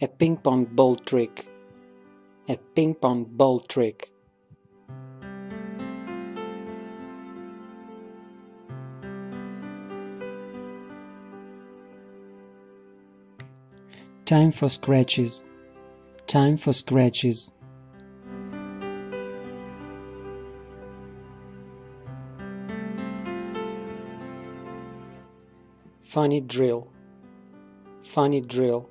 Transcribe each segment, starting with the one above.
A ping pong ball trick. A ping pong ball trick. Time for scratches. Time for scratches. Funny drill. Funny drill.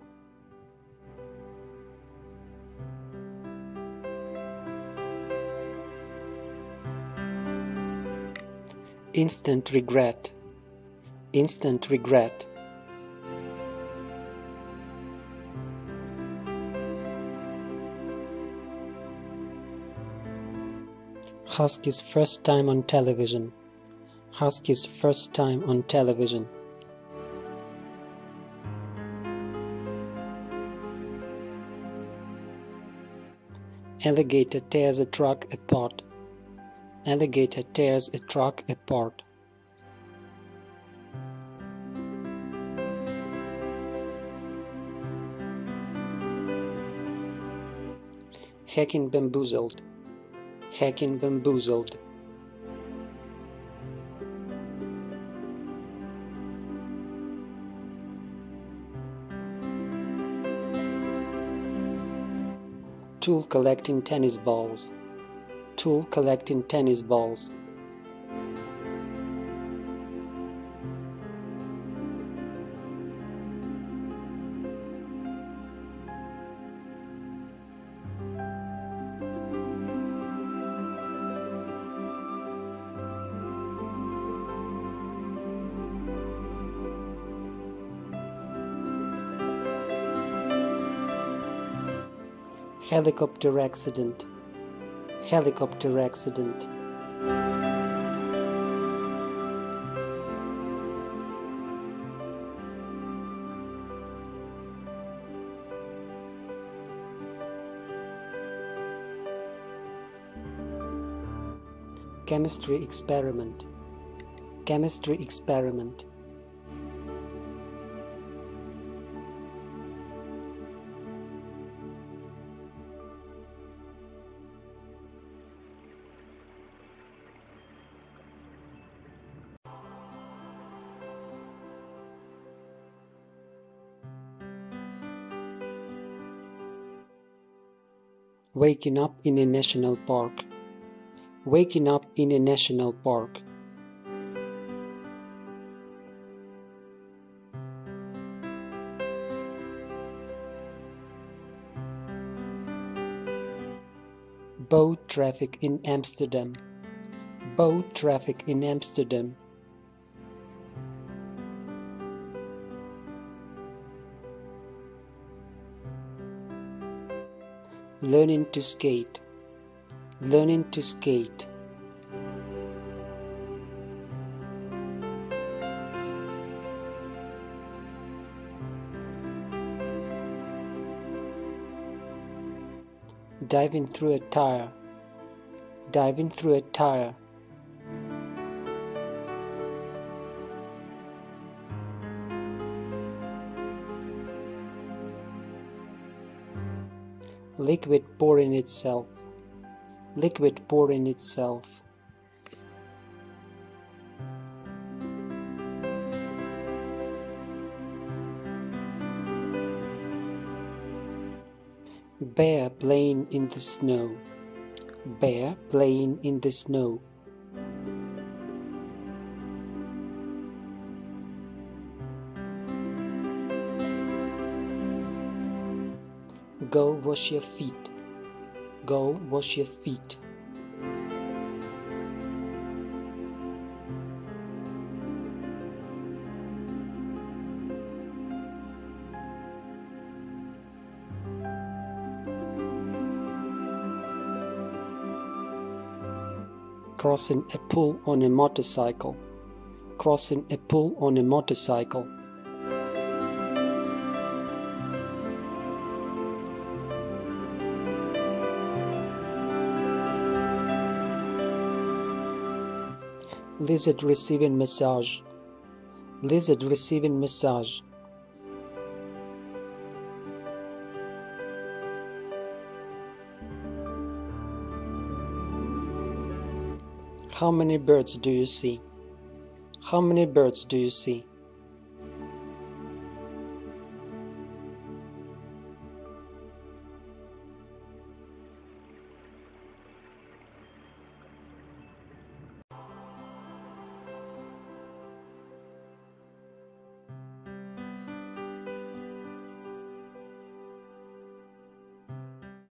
Instant regret. Instant regret. Husky's first time on television. Husky's first time on television. Alligator tears a truck apart. Alligator tears a truck apart. Hacking bamboozled. Hacking bamboozled. Tool collecting tennis balls. Tool collecting tennis balls. Helicopter accident. Helicopter accident. Chemistry experiment. Chemistry experiment. Waking up in a national park. Waking up in a national park. Boat traffic in Amsterdam. Boat traffic in Amsterdam. Learning to skate. Learning to skate. Diving through a tire. Diving through a tire. Liquid pouring itself. Liquid pouring itself. Bear playing in the snow. Bear playing in the snow. Go wash your feet. Go wash your feet. Crossing a pool on a motorcycle. Crossing a pool on a motorcycle. Lizard receiving massage. Lizard receiving massage. How many birds do you see? How many birds do you see?